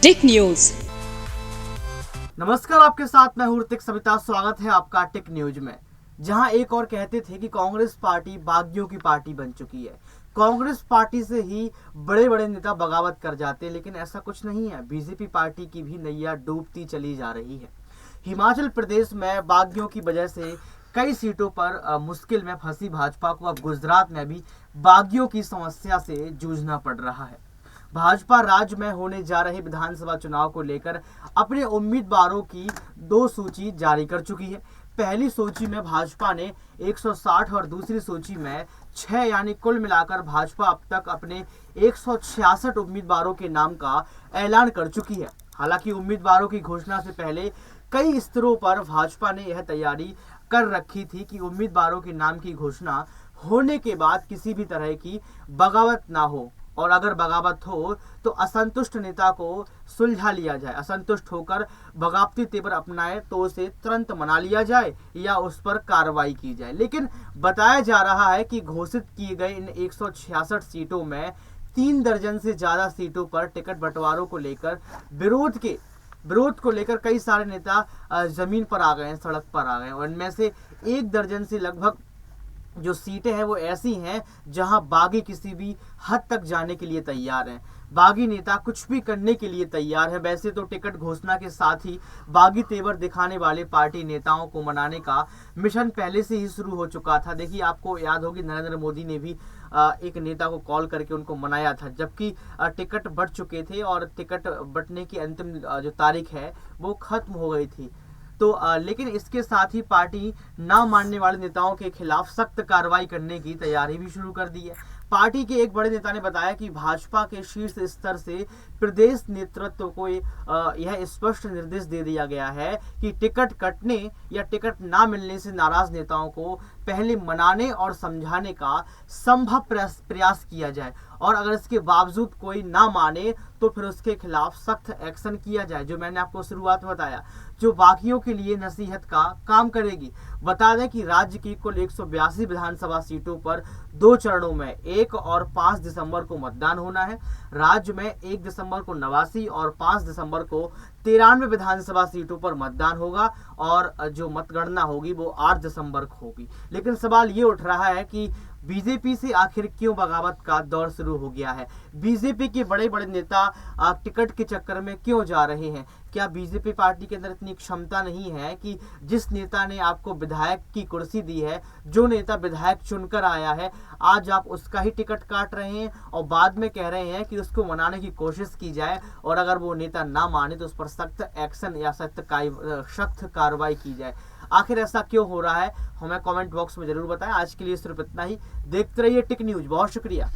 टिक news. नमस्कार, आपके साथ मैं हूं ऋतिक सविता। स्वागत है आपका टिक न्यूज में। जहां एक और कहते थे कि कांग्रेस पार्टी बागियों की पार्टी बन चुकी है, कांग्रेस पार्टी से ही बड़े बड़े नेता बगावत कर जाते हैं, लेकिन ऐसा कुछ नहीं है। बीजेपी पार्टी की भी नैया डूबती चली जा रही है। हिमाचल प्रदेश में बागियों की वजह से कई सीटों पर मुश्किल में फंसी भाजपा को अब गुजरात में भी बागियों की समस्या से जूझना पड़ रहा है। भाजपा राज्य में होने जा रहे विधानसभा चुनाव को लेकर अपने उम्मीदवारों की दो सूची जारी कर चुकी है। पहली सूची में भाजपा ने 160 और दूसरी सूची में 6, यानी कुल मिलाकर भाजपा अब तक अपने 166 उम्मीदवारों के नाम का ऐलान कर चुकी है। हालांकि उम्मीदवारों की घोषणा से पहले कई स्तरों पर भाजपा ने यह तैयारी कर रखी थी कि उम्मीदवारों के नाम की घोषणा होने के बाद किसी भी तरह की बगावत ना हो, और अगर बगावत हो तो असंतुष्ट नेता को सुलझा लिया जाए। असंतुष्ट होकर बगावती तेवर अपनाए तो उसे तुरंत मना लिया जाए या उस पर कार्रवाई की जाए। लेकिन बताया जा रहा है कि घोषित किए गए इन 166 सीटों में 3 दर्जन से ज्यादा सीटों पर टिकट बंटवारों को लेकर विरोध को लेकर कई सारे नेता जमीन पर आ गए हैं, सड़क पर आ गए हैं। और इनमें से 1 दर्जन से लगभग जो सीटें हैं वो ऐसी हैं जहां बागी किसी भी हद तक जाने के लिए तैयार हैं। बागी नेता कुछ भी करने के लिए तैयार है। वैसे तो टिकट घोषणा के साथ ही बागी तेवर दिखाने वाले पार्टी नेताओं को मनाने का मिशन पहले से ही शुरू हो चुका था। देखिए, आपको याद होगी नरेंद्र मोदी ने भी एक नेता को कॉल करके उनको मनाया था, जबकि टिकट बंट चुके थे और टिकट बंटने की अंतिम जो तारीख है वो खत्म हो गई थी। तो लेकिन इसके साथ ही पार्टी ना मानने वाले नेताओं के खिलाफ सख्त कार्रवाई करने की तैयारी भी शुरू कर दी है। पार्टी के एक बड़े नेता ने बताया कि भाजपा के शीर्ष स्तर से प्रदेश नेतृत्व को यह स्पष्ट निर्देश दे दिया गया है कि टिकट कटने या टिकट ना मिलने से नाराज नेताओं को पहले मनाने और समझाने का संभव प्रयास किया जाए, और अगर इसके बावजूद कोई ना माने तो फिर उसके खिलाफ सख्त एक्शन किया जाए, जो मैंने आपको शुरुआत में बताया, जो बाकियों के लिए नसीहत का काम करेगी। बता दें कि राज्य की कुल 182 विधानसभा सीटों पर 2 चरणों में 1 और 5 दिसंबर को मतदान होना है। राज्य में 1 दिसंबर को 89 और 5 दिसंबर को 93 विधानसभा सीटों पर मतदान होगा, और जो मतगणना होगी वो 8 दिसंबर को होगी। लेकिन सवाल ये उठ रहा है कि बीजेपी से आखिर क्यों बगावत का दौर शुरू हो गया है? बीजेपी के बड़े बड़े नेता टिकट के चक्कर में क्यों जा रहे हैं? क्या बीजेपी पार्टी के अंदर इतनी क्षमता नहीं है कि जिस नेता ने आपको विधायक की कुर्सी दी है, जो नेता विधायक चुनकर आया है, आज आप उसका ही टिकट काट रहे हैं और बाद में कह रहे हैं कि उसको मनाने की कोशिश की जाए, और अगर वो नेता ना माने तो उस पर सख्त एक्शन या सख्त कार्रवाई की जाए। आखिर ऐसा क्यों हो रहा है, हमें कमेंट बॉक्स में जरूर बताएं। आज के लिए सिर्फ इतना ही। देखते रहिए टिक न्यूज। बहुत शुक्रिया।